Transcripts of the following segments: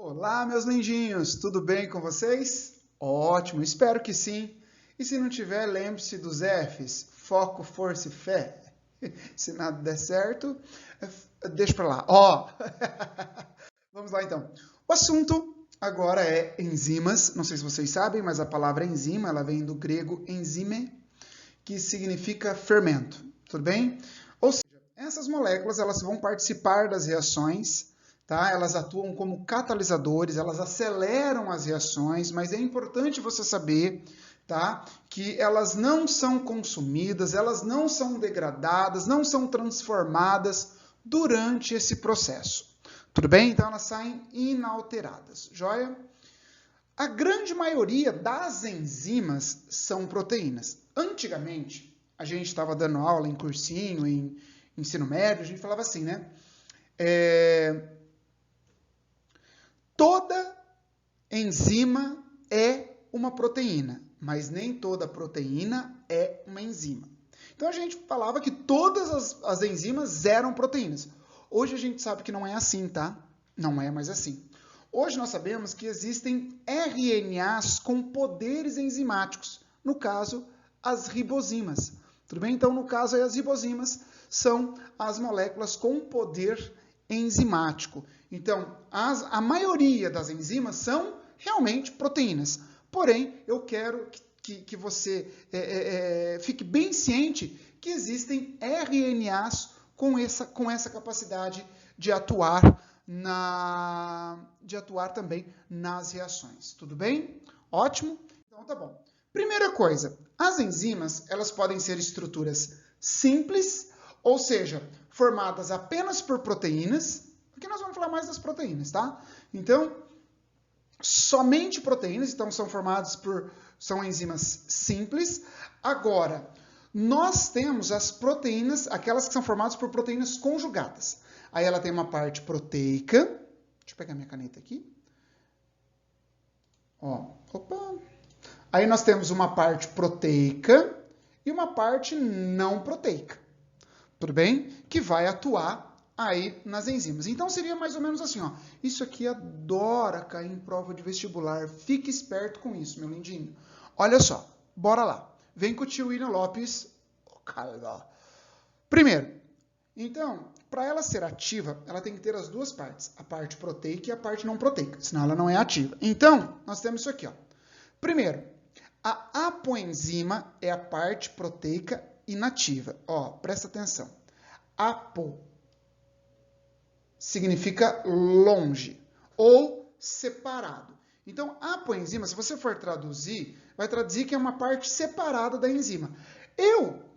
Olá, meus lindinhos, tudo bem com vocês? Ótimo, espero que sim. E se não tiver, lembre-se dos Fs, foco, força e fé. Se nada der certo, deixa pra lá. Vamos lá então. O assunto agora é enzimas. Não sei se vocês sabem, mas a palavra enzima, ela vem do grego enzyme, que significa fermento, tudo bem? Ou seja, essas moléculas, elas vão participar das reações, tá? Elas atuam como catalisadores, elas aceleram as reações, mas é importante você saber, tá? Que elas não são consumidas, elas não são degradadas, não são transformadas durante esse processo. Tudo bem? Então elas saem inalteradas, joia? A grande maioria das enzimas são proteínas. Antigamente, a gente estava dando aula em cursinho, em ensino médio, a gente falava assim, né? Toda enzima é uma proteína, mas nem toda proteína é uma enzima. Então a gente falava que todas as enzimas eram proteínas. Hoje a gente sabe que não é assim, tá? Não é mais assim. Hoje nós sabemos que existem RNAs com poderes enzimáticos. No caso, as ribozimas. Tudo bem? Então, no caso, as ribozimas são as moléculas com poder enzimático. Então, a maioria das enzimas são realmente proteínas. Porém, eu quero que você fique bem ciente que existem RNAs com essa capacidade de atuar também nas reações. Tudo bem? Ótimo? Então tá bom. Primeira coisa, as enzimas, elas podem ser estruturas simples, ou seja, formadas apenas por proteínas. Aqui nós vamos falar mais das proteínas, tá? Então, somente proteínas, então são enzimas simples. Agora, nós temos as proteínas, aquelas que são formadas por proteínas conjugadas. Aí ela tem uma parte proteica. Deixa eu pegar minha caneta aqui. Aí nós temos uma parte proteica e uma parte não proteica. Tudo bem? Que vai atuar aí nas enzimas. Então seria mais ou menos assim, ó. Isso aqui adora cair em prova de vestibular. Fique esperto com isso, meu lindinho. Olha só, bora lá. Vem com o tio William Lopes. Primeiro, então, para ela ser ativa, ela tem que ter as duas partes, a parte proteica e a parte não proteica, senão ela não é ativa. Então, nós temos isso aqui, ó. Primeiro, a apoenzima é a parte proteica inativa. Ó, presta atenção. Apo significa longe ou separado. Então, apoenzima, se você for traduzir, vai traduzir que é uma parte separada da enzima.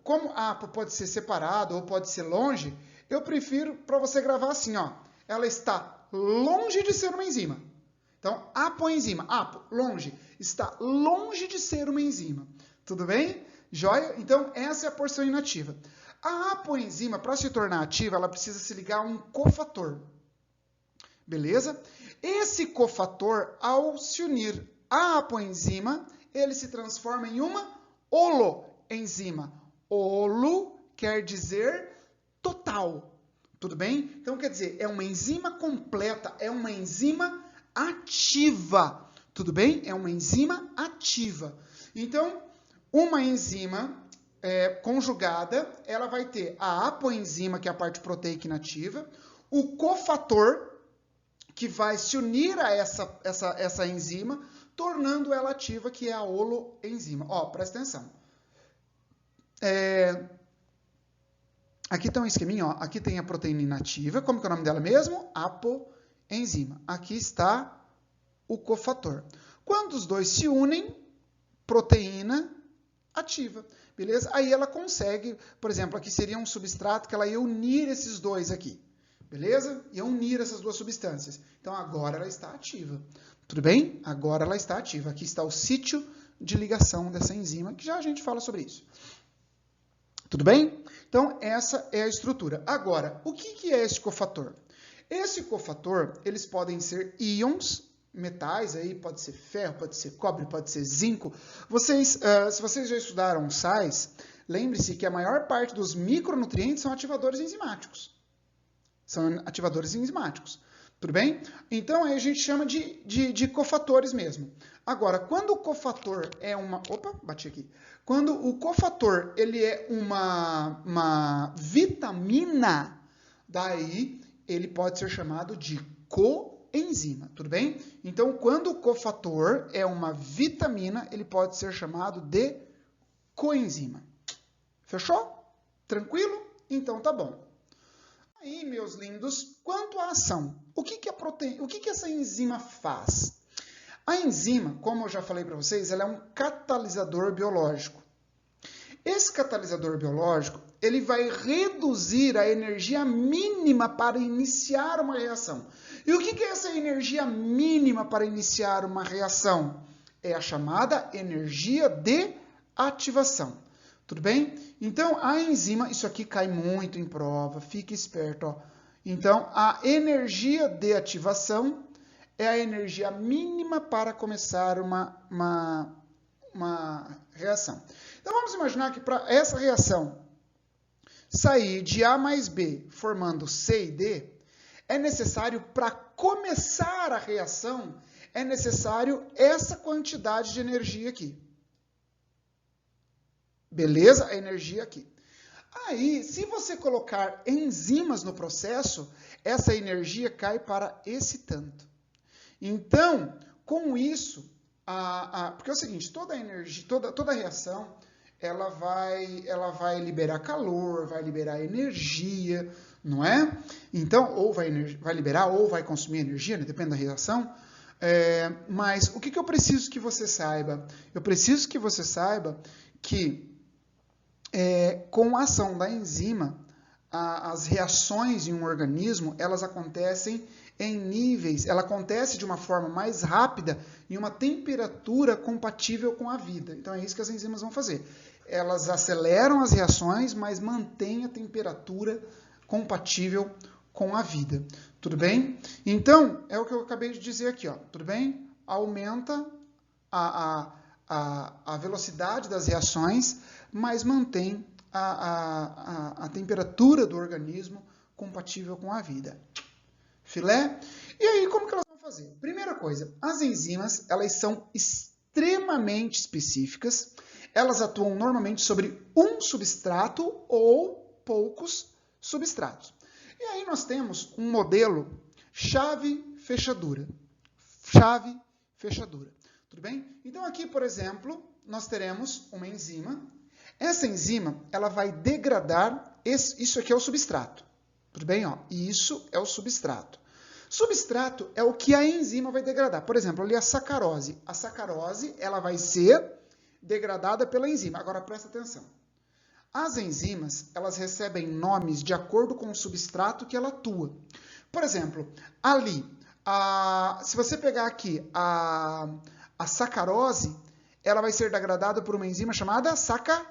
Como apo pode ser separado ou pode ser longe, eu prefiro para você gravar assim, ó. Ela está longe de ser uma enzima. Então, apoenzima, apo, longe, está longe de ser uma enzima. Tudo bem? Joia? Então, essa é a porção inativa. A apoenzima, para se tornar ativa, ela precisa se ligar a um cofator. Beleza? Esse cofator, ao se unir à apoenzima, ele se transforma em uma holoenzima. Holo quer dizer total. Tudo bem? Então, quer dizer, é uma enzima completa, é uma enzima ativa. Tudo bem? É uma enzima ativa. Então, uma enzima conjugada, ela vai ter a apoenzima, que é a parte proteica inativa, o cofator, que vai se unir a essa enzima, tornando ela ativa, que é a holoenzima. Ó, presta atenção. Aqui está um esqueminha, ó. Aqui tem a proteína inativa, como que é o nome dela mesmo? Apoenzima. Aqui está o cofator. Quando os dois se unem, proteína ativa, beleza? Aí ela consegue, por exemplo, aqui seria um substrato que ela ia unir esses dois aqui, beleza? Ia unir essas duas substâncias. Então agora ela está ativa, tudo bem? Agora ela está ativa. Aqui está o sítio de ligação dessa enzima, que já a gente fala sobre isso. Tudo bem? Então, essa é a estrutura. Agora, o que é esse cofator? Esse cofator, eles podem ser íons, metais, aí pode ser ferro, pode ser cobre, pode ser zinco. Se vocês já estudaram sais, lembre-se que a maior parte dos micronutrientes são ativadores enzimáticos. Tudo bem? Então, aí a gente chama de cofatores mesmo. Agora, quando o cofator é uma... Opa, bati aqui. Quando o cofator ele é uma vitamina, daí ele pode ser chamado de coenzima, tudo bem? Então, quando o cofator é uma vitamina, ele pode ser chamado de coenzima. Fechou? Tranquilo? Então tá bom. Aí, meus lindos, quanto à ação, o que essa enzima faz? A enzima, como eu já falei para vocês, ela é um catalisador biológico. Esse catalisador biológico, ele vai reduzir a energia mínima para iniciar uma reação. E o que é essa energia mínima para iniciar uma reação? É a chamada energia de ativação. Tudo bem? Então, a enzima, isso aqui cai muito em prova, fique esperto, ó. Então, a energia de ativação é a energia mínima para começar uma reação. Então, vamos imaginar que para essa reação sair de A mais B formando C e D, é necessário, para começar a reação, é necessário essa quantidade de energia aqui. Beleza? A energia aqui. Aí, se você colocar enzimas no processo, essa energia cai para esse tanto. Então, com isso, porque é o seguinte, toda energia, toda reação, ela vai liberar calor, vai liberar energia, não é? Então, ou vai liberar ou vai consumir energia, né? Depende da reação. Mas o que eu preciso que você saiba? Eu preciso que você saiba que com a ação da enzima, as reações em um organismo, elas acontecem em níveis, ela acontece de uma forma mais rápida em uma temperatura compatível com a vida. Então é isso que as enzimas vão fazer. Elas aceleram as reações, mas mantêm a temperatura compatível com a vida. Tudo bem? Então, é o que eu acabei de dizer aqui, ó. Tudo bem? Aumenta a velocidade das reações, mas mantém a temperatura do organismo compatível com a vida. Filé? E aí, como que elas vão fazer? Primeira coisa, as enzimas, elas são extremamente específicas. Elas atuam normalmente sobre um substrato ou poucos substratos. E aí nós temos um modelo chave-fechadura. Chave-fechadura. Tudo bem? Então aqui, por exemplo, nós teremos uma enzima. Essa enzima, ela vai degradar, isso aqui é o substrato. Tudo bem? Ó, isso é o substrato. Substrato é o que a enzima vai degradar. Por exemplo, ali a sacarose. A sacarose, ela vai ser degradada pela enzima. Agora, presta atenção. As enzimas, elas recebem nomes de acordo com o substrato que ela atua. Por exemplo, ali, se você pegar aqui a sacarose, ela vai ser degradada por uma enzima chamada sacarase.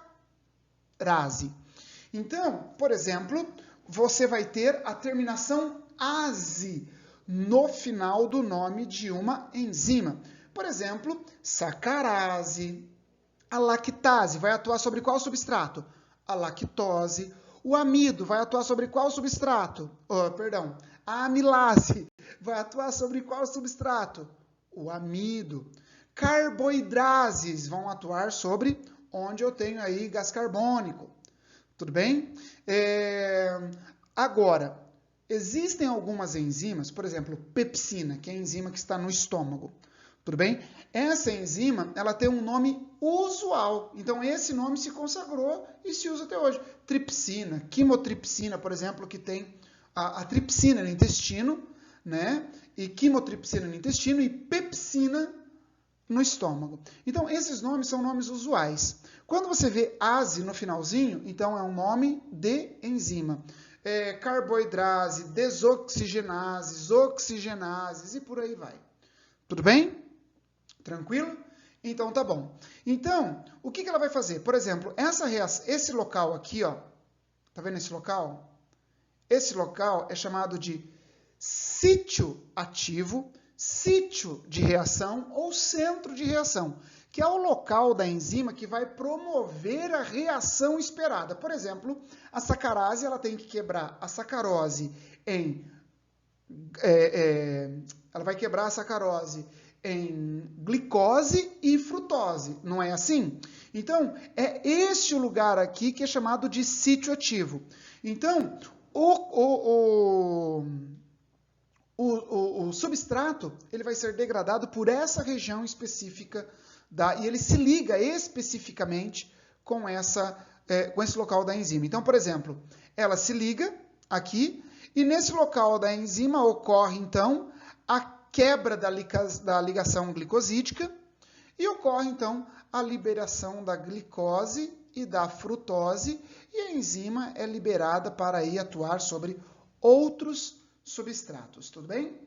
Então, por exemplo, você vai ter a terminação ase no final do nome de uma enzima. Por exemplo, sacarase. A lactase vai atuar sobre qual substrato? A lactose. O amido vai atuar sobre qual substrato? A amilase vai atuar sobre qual substrato? O amido. Carboidrases vão atuar sobre onde eu tenho aí gás carbônico. Tudo bem? Agora, existem algumas enzimas, por exemplo, pepsina, que é a enzima que está no estômago. Tudo bem? Essa enzima, ela tem um nome usual. Então, esse nome se consagrou e se usa até hoje. Tripsina, quimotripsina, por exemplo, que tem a tripsina no intestino, né? E quimotripsina no intestino e pepsina no estômago. Então, esses nomes são nomes usuais. Quando você vê ase no finalzinho, então é um nome de enzima. Carboidrase, desoxigenases, oxigenases e por aí vai. Tudo bem? Tranquilo? Então, tá bom. Então, o que ela vai fazer? Por exemplo, esse local aqui, ó, tá vendo esse local? Esse local é chamado de sítio ativo, sítio de reação ou centro de reação, que é o local da enzima que vai promover a reação esperada. Por exemplo, a sacarase, ela tem que quebrar a sacarose em ela vai quebrar a sacarose em glicose e frutose, não é assim? Então, é este o lugar aqui que é chamado de sítio ativo. Então, o substrato ele vai ser degradado por essa região específica, e ele se liga especificamente com esse local da enzima. Então, por exemplo, ela se liga aqui, e nesse local da enzima ocorre, então, a quebra da ligação glicosídica e ocorre, então, a liberação da glicose e da frutose, e a enzima é liberada para aí atuar sobre outros substratos, tudo bem?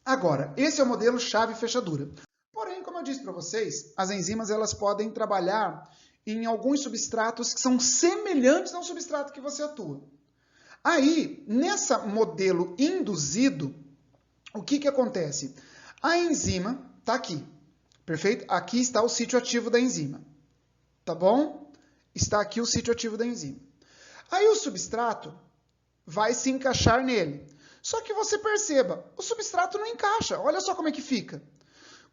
Agora, esse é o modelo chave-fechadura. Porém, como eu disse para vocês, as enzimas elas podem trabalhar em alguns substratos que são semelhantes ao substrato que você atua. Aí, nesse modelo induzido, o que acontece? A enzima está aqui, perfeito? Aqui está o sítio ativo da enzima, tá bom? Está aqui o sítio ativo da enzima. Aí o substrato vai se encaixar nele. Só que você perceba, o substrato não encaixa. Olha só como é que fica.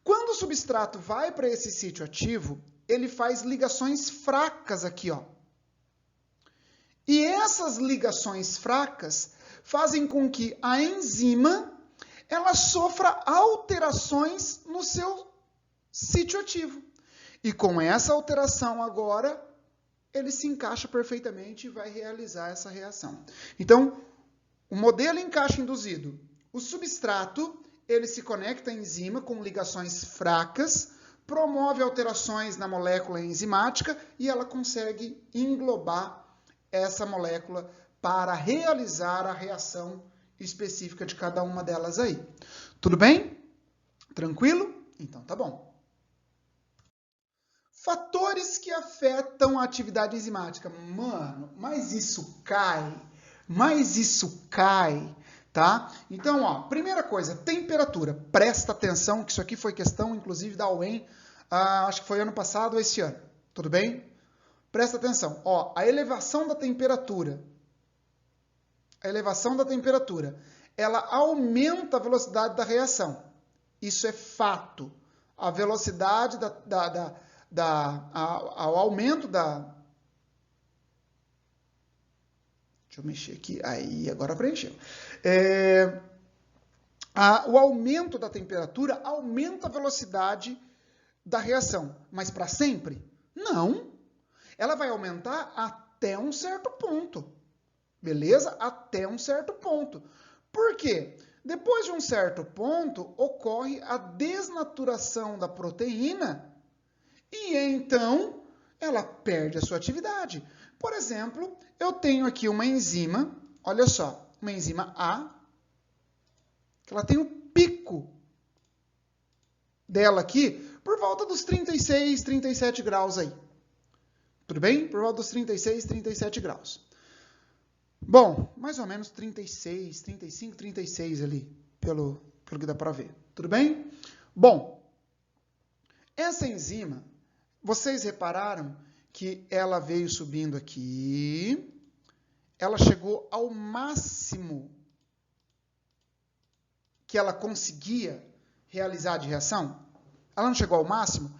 Quando o substrato vai para esse sítio ativo, ele faz ligações fracas aqui, ó. E essas ligações fracas fazem com que a enzima ela sofra alterações no seu sítio ativo. E com essa alteração agora, ele se encaixa perfeitamente e vai realizar essa reação. Então, o modelo encaixe induzido. O substrato, ele se conecta à enzima com ligações fracas, promove alterações na molécula enzimática e ela consegue englobar essa molécula para realizar a reação específica de cada uma delas aí. Tudo bem? Tranquilo? Então tá bom. Fatores que afetam a atividade enzimática. Mano, mas isso cai. Tá? Então, ó, primeira coisa, temperatura. Presta atenção que isso aqui foi questão, inclusive, da UEM, acho que foi ano passado ou esse ano. Tudo bem? Presta atenção. Ó, a elevação da temperatura. Ela aumenta a velocidade da reação. Isso é fato. A velocidade ao aumento da... Deixa eu mexer aqui. Aí, agora preencheu. O aumento da temperatura aumenta a velocidade da reação. Mas para sempre? Não. Ela vai aumentar até um certo ponto. Beleza? Até um certo ponto. Por quê? Depois de um certo ponto, ocorre a desnaturação da proteína e então ela perde a sua atividade. Por exemplo, eu tenho aqui uma enzima, olha só, uma enzima A, que ela tem o pico dela aqui por volta dos 36, 37 graus aí. Tudo bem? Por volta dos 36, 37 graus. Bom, mais ou menos 36, 35, 36 ali, pelo que dá para ver. Tudo bem? Bom, essa enzima, vocês repararam que ela veio subindo aqui, ela chegou ao máximo que ela conseguia realizar de reação? Ela não chegou ao máximo?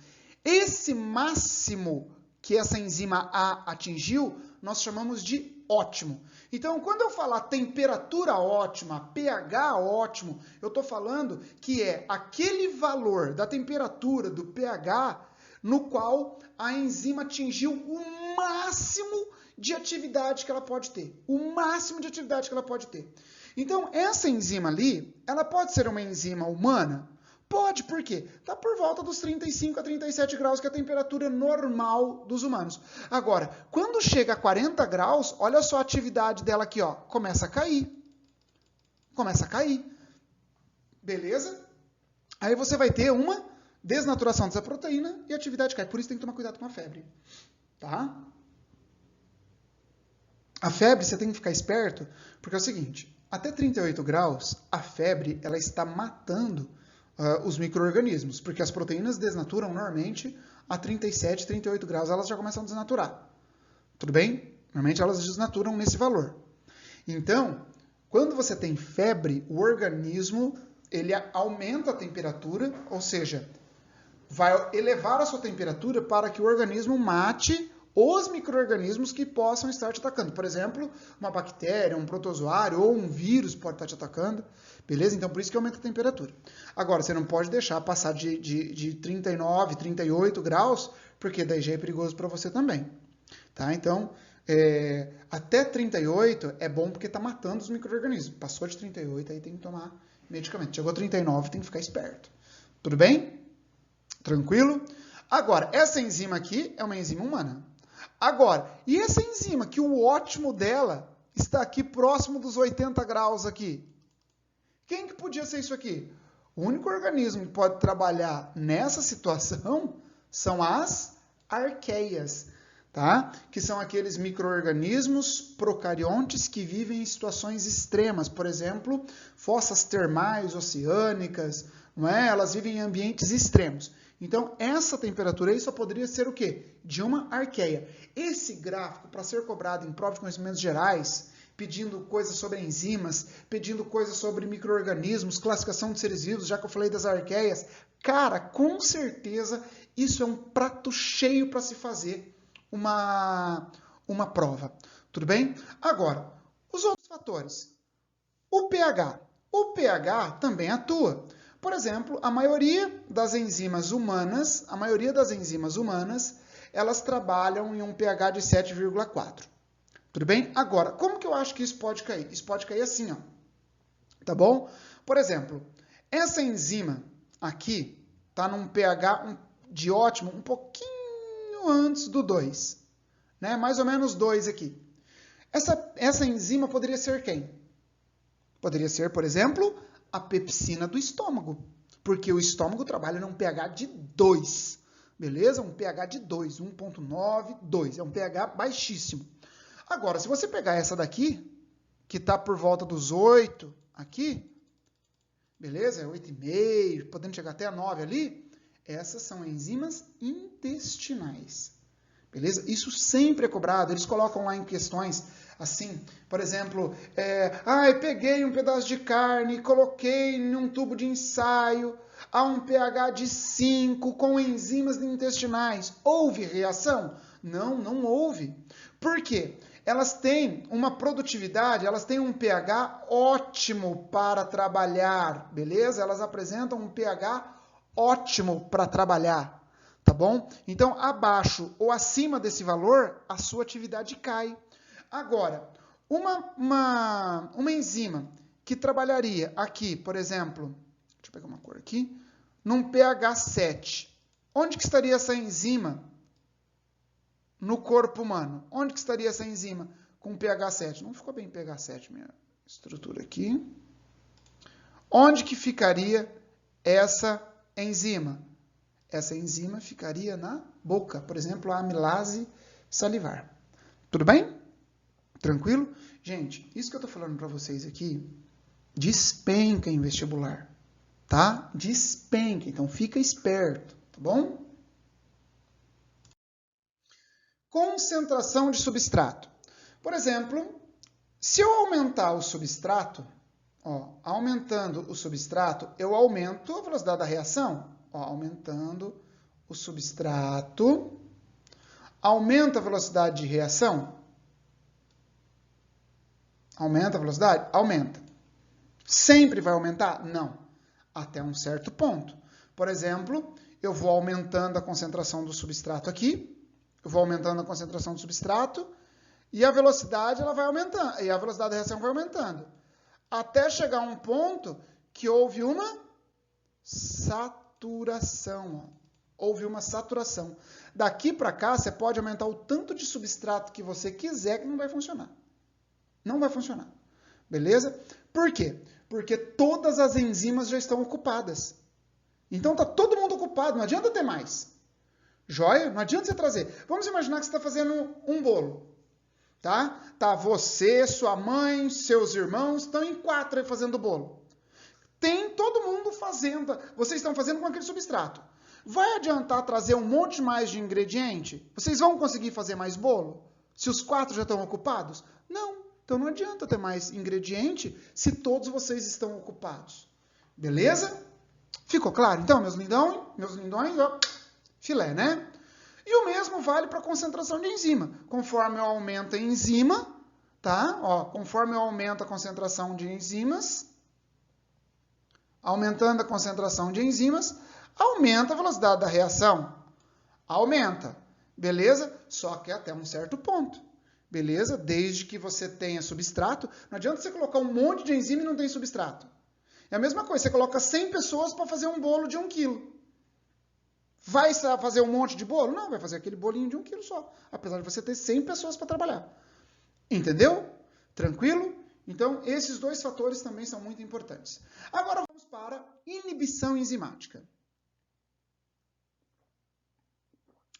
Esse máximo que essa enzima A atingiu, nós chamamos de ótimo. Então, quando eu falar temperatura ótima, pH ótimo, eu estou falando que é aquele valor da temperatura, do pH, no qual a enzima atingiu o máximo de atividade que ela pode ter. O máximo de atividade que ela pode ter. Então, essa enzima ali, ela pode ser uma enzima humana? Pode, por quê? Está por volta dos 35 a 37 graus, que é a temperatura normal dos humanos. Agora, quando chega a 40 graus, olha só a atividade dela aqui, ó, começa a cair. Começa a cair. Beleza? Aí você vai ter uma desnaturação dessa proteína e a atividade cai. Por isso tem que tomar cuidado com a febre. Tá? A febre, você tem que ficar esperto, porque é o seguinte, até 38 graus, a febre ela está matando os micro-organismos, porque as proteínas desnaturam normalmente a 37, 38 graus, elas já começam a desnaturar. Tudo bem? Normalmente elas desnaturam nesse valor. Então, quando você tem febre, o organismo ele aumenta a temperatura, ou seja, vai elevar a sua temperatura para que o organismo mate os micro-organismos que possam estar te atacando. Por exemplo, uma bactéria, um protozoário ou um vírus pode estar te atacando, beleza? Então, por isso que aumenta a temperatura. Agora, você não pode deixar passar de 39, 38 graus, porque daí já é perigoso para você também, tá? Então, até 38 é bom porque está matando os micro-organismos. Passou de 38, aí tem que tomar medicamento. Chegou a 39, tem que ficar esperto. Tudo bem? Tranquilo? Agora, essa enzima aqui é uma enzima humana. Agora, e essa enzima que o ótimo dela está aqui próximo dos 80 graus aqui? Quem que podia ser isso aqui? O único organismo que pode trabalhar nessa situação são as arqueias, tá? Que são aqueles micro-organismos procariontes que vivem em situações extremas, por exemplo, fossas termais oceânicas, não é? Elas vivem em ambientes extremos. Então, essa temperatura aí só poderia ser o quê? De uma arqueia. Esse gráfico, para ser cobrado em prova de conhecimentos gerais, pedindo coisas sobre enzimas, pedindo coisas sobre micro-organismos, classificação de seres vivos, já que eu falei das arqueias, cara, com certeza isso é um prato cheio para se fazer uma prova. Tudo bem? Agora, os outros fatores. O pH. O pH também atua. Por exemplo, a maioria das enzimas humanas, elas trabalham em um pH de 7,4. Tudo bem? Agora, como que eu acho que isso pode cair? Isso pode cair assim, ó. Tá bom? Por exemplo, essa enzima aqui está num pH de ótimo um pouquinho antes do 2. Né? Mais ou menos 2 aqui. Essa enzima poderia ser quem? Poderia ser, por exemplo, a pepsina do estômago, porque o estômago trabalha num pH de 2, beleza? Um pH de 2, 1.9, 2, é um pH baixíssimo. Agora, se você pegar essa daqui, que está por volta dos 8 aqui, beleza? É 8,5, podendo chegar até a 9 ali, essas são enzimas intestinais. Beleza? Isso sempre é cobrado, eles colocam lá em questões assim, por exemplo, eu peguei um pedaço de carne, coloquei em um tubo de ensaio a um pH de 5 com enzimas intestinais. Houve reação? Não, não houve. Por quê? Elas têm uma produtividade, elas têm um pH ótimo para trabalhar, beleza? Elas apresentam um pH ótimo para trabalhar. Tá bom? Então, abaixo ou acima desse valor, a sua atividade cai. Agora, uma enzima que trabalharia aqui, por exemplo, deixa eu pegar uma cor aqui, num pH 7. Onde que estaria essa enzima no corpo humano? Onde que estaria essa enzima com pH 7? Não ficou bem pH 7 minha estrutura aqui. Onde que ficaria essa enzima? Essa enzima ficaria na boca, por exemplo, a amilase salivar. Tudo bem? Tranquilo? Gente, isso que eu estou falando para vocês aqui, despenca em vestibular, tá? Despenca, então fica esperto, tá bom? Concentração de substrato. Por exemplo, se eu aumentar o substrato, aumentando o substrato, eu aumento a velocidade da reação. Aumentando o substrato, aumenta a velocidade de reação? Aumenta a velocidade? Aumenta. Sempre vai aumentar? Não. Até um certo ponto. Por exemplo, eu vou aumentando a concentração do substrato aqui, eu vou aumentando a concentração do substrato, e a velocidade ela vai aumentando, e a velocidade da reação vai aumentando. Até chegar a um ponto que houve uma saturação. Houve uma saturação. Daqui para cá, você pode aumentar o tanto de substrato que você quiser, que não vai funcionar. Não vai funcionar. Beleza? Por quê? Porque todas as enzimas já estão ocupadas. Então, está todo mundo ocupado, não adianta ter mais. Joia? Não adianta você trazer. Vamos imaginar que você está fazendo um bolo. Tá? Tá você, sua mãe, seus irmãos, estão em 4 aí fazendo o bolo. Tem todo mundo fazendo. Vocês estão fazendo com aquele substrato. Vai adiantar trazer um monte mais de ingrediente? Vocês vão conseguir fazer mais bolo? Se os 4 já estão ocupados? Não. Então não adianta ter mais ingrediente se todos vocês estão ocupados. Beleza? Ficou claro? Então, meus lindões, ó, filé, né? E o mesmo vale para a concentração de enzima. Conforme eu aumento a enzima, tá? Ó, conforme eu aumento a concentração de enzimas, aumentando a concentração de enzimas, aumenta a velocidade da reação. Aumenta. Beleza? Só que até um certo ponto. Beleza? Desde que você tenha substrato. Não adianta você colocar um monte de enzima e não tem substrato. É a mesma coisa. Você coloca 100 pessoas para fazer um bolo de 1 quilo. Vai fazer um monte de bolo? Não, vai fazer aquele bolinho de 1 quilo só. Apesar de você ter 100 pessoas para trabalhar. Entendeu? Tranquilo? Então, esses dois fatores também são muito importantes. Agora vamos para inibição enzimática.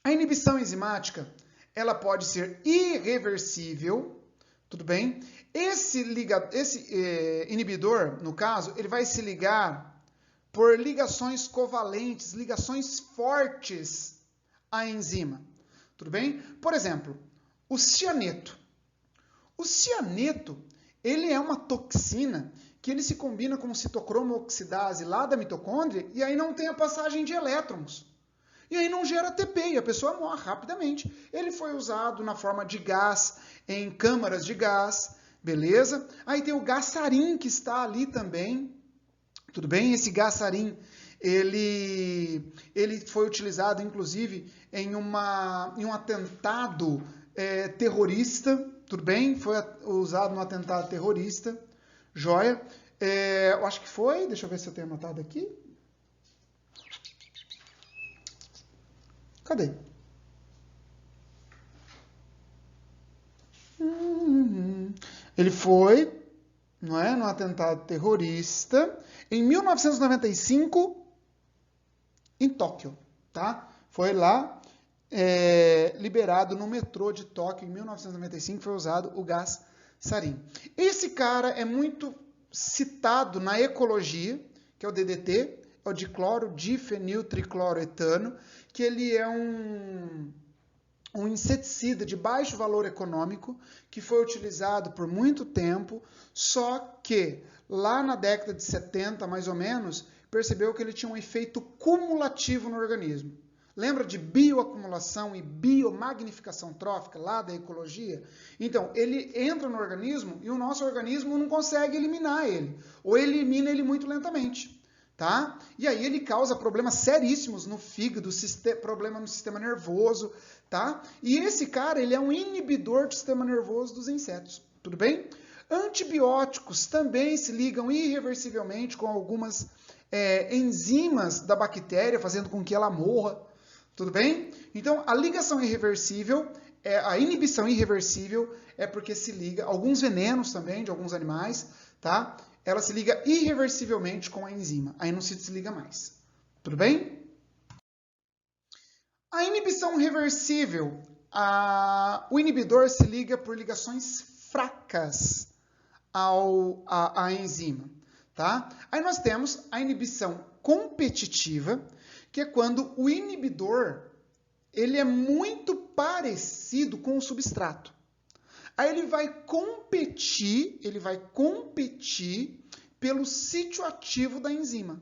A inibição enzimática, ela pode ser irreversível, tudo bem? Esse inibidor, no caso, ele vai se ligar por ligações covalentes, ligações fortes à enzima, tudo bem? Por exemplo, o cianeto. O cianeto, ele é uma toxina que ele se combina com citocromo oxidase lá da mitocôndria e aí não tem a passagem de elétrons. E aí não gera ATP e a pessoa morre rapidamente. Ele foi usado na forma de gás em câmaras de gás, beleza? Aí tem o gás sarin que está ali também, tudo bem? Esse gás sarin, ele foi utilizado inclusive em um atentado terrorista, tudo bem? Foi usado no atentado terrorista, joia? Eu acho que foi, deixa eu ver se eu tenho anotado aqui. Cadê? Ele foi, não é, no atentado terrorista em 1995 em Tóquio, tá? Foi lá liberado no metrô de Tóquio em 1995 foi usado o gás sarin. Esse cara é muito citado na ecologia, que é o DDT, é o dicloro difeniltricloroetano, que ele é um inseticida de baixo valor econômico, que foi utilizado por muito tempo, só que lá na década de 70, mais ou menos, percebeu que ele tinha um efeito cumulativo no organismo. Lembra de bioacumulação e biomagnificação trófica lá da ecologia? Então, ele entra no organismo e o nosso organismo não consegue eliminar ele, ou elimina ele muito lentamente. Tá? E aí ele causa problemas seríssimos no fígado, problema no sistema nervoso, tá? E esse cara, ele é um inibidor do sistema nervoso dos insetos, tudo bem? Antibióticos também se ligam irreversivelmente com algumas enzimas da bactéria, fazendo com que ela morra, tudo bem? Então, a ligação irreversível, a inibição irreversível é porque se liga, alguns venenos também, de alguns animais, tá? Ela se liga irreversivelmente com a enzima. Aí não se desliga mais. Tudo bem? A inibição reversível. O inibidor se liga por ligações fracas à enzima. Tá? Aí nós temos a inibição competitiva, que é quando o inibidor ele é muito parecido com o substrato. Aí ele vai competir pelo sítio ativo da enzima,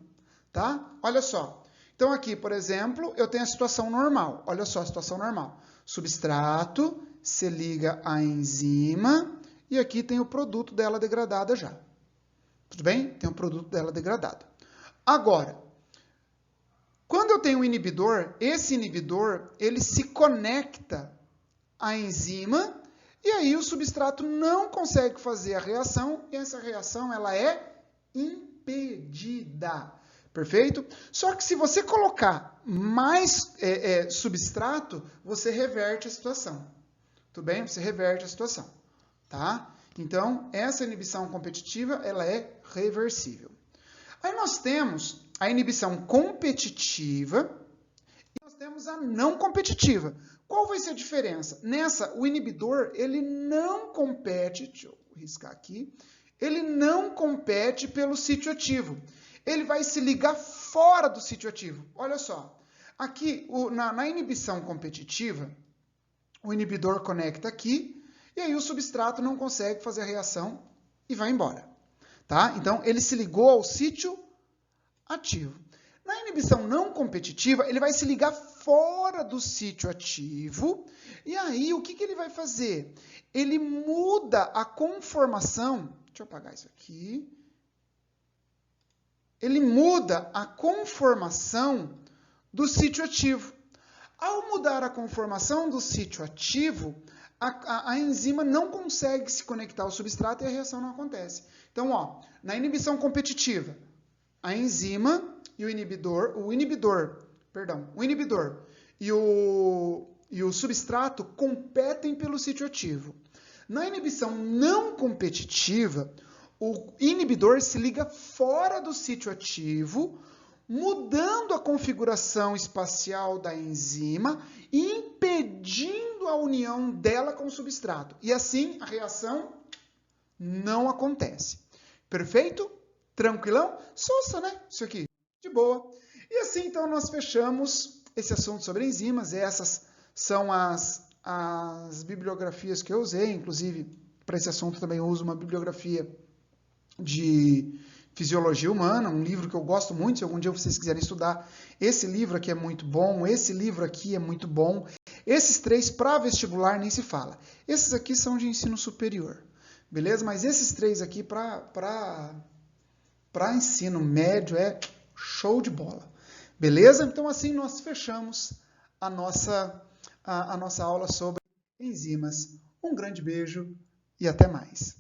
tá? Olha só. Então aqui, por exemplo, eu tenho a situação normal. Olha só a situação normal. Substrato se liga à enzima e aqui tem o produto dela degradada já. Tudo bem? Tem o produto dela degradado. Agora, quando eu tenho um inibidor, esse inibidor, ele se conecta à enzima. E aí o substrato não consegue fazer a reação e essa reação ela é impedida. Perfeito? Só que se você colocar mais substrato, você reverte a situação. Tudo bem? Você reverte a situação. Tá? Então, essa inibição competitiva ela é reversível. Aí nós temos a inibição competitiva e nós temos a não competitiva. Qual vai ser a diferença? Nessa, o inibidor, ele não compete, deixa eu riscar aqui, ele não compete pelo sítio ativo. Ele vai se ligar fora do sítio ativo. Olha só, aqui, na inibição competitiva, o inibidor conecta aqui, e aí o substrato não consegue fazer a reação e vai embora. Tá? Então, ele se ligou ao sítio ativo. Na inibição não competitiva, ele vai se ligar fora do sítio ativo, e aí o que ele vai fazer? Ele muda a conformação, deixa eu apagar isso aqui, ele muda a conformação do sítio ativo. Ao mudar a conformação do sítio ativo, a enzima não consegue se conectar ao substrato e a reação não acontece. Então, ó, na inibição competitiva, a enzima e o inibidor e o substrato competem pelo sítio ativo. Na inibição não competitiva, o inibidor se liga fora do sítio ativo, mudando a configuração espacial da enzima e impedindo a união dela com o substrato. E assim a reação não acontece. Perfeito? Tranquilão? Sussa, né? Isso aqui. De boa. E assim, então, nós fechamos esse assunto sobre enzimas. Essas são as bibliografias que eu usei. Inclusive, para esse assunto também eu uso uma bibliografia de Fisiologia Humana, um livro que eu gosto muito. Se algum dia vocês quiserem estudar, esse livro aqui é muito bom, esse livro aqui é muito bom. Esses 3 para vestibular nem se fala. Esses aqui são de ensino superior. Beleza? Mas esses 3 aqui para ensino médio é show de bola. Beleza? Então assim nós fechamos a nossa aula sobre enzimas. Um grande beijo e até mais.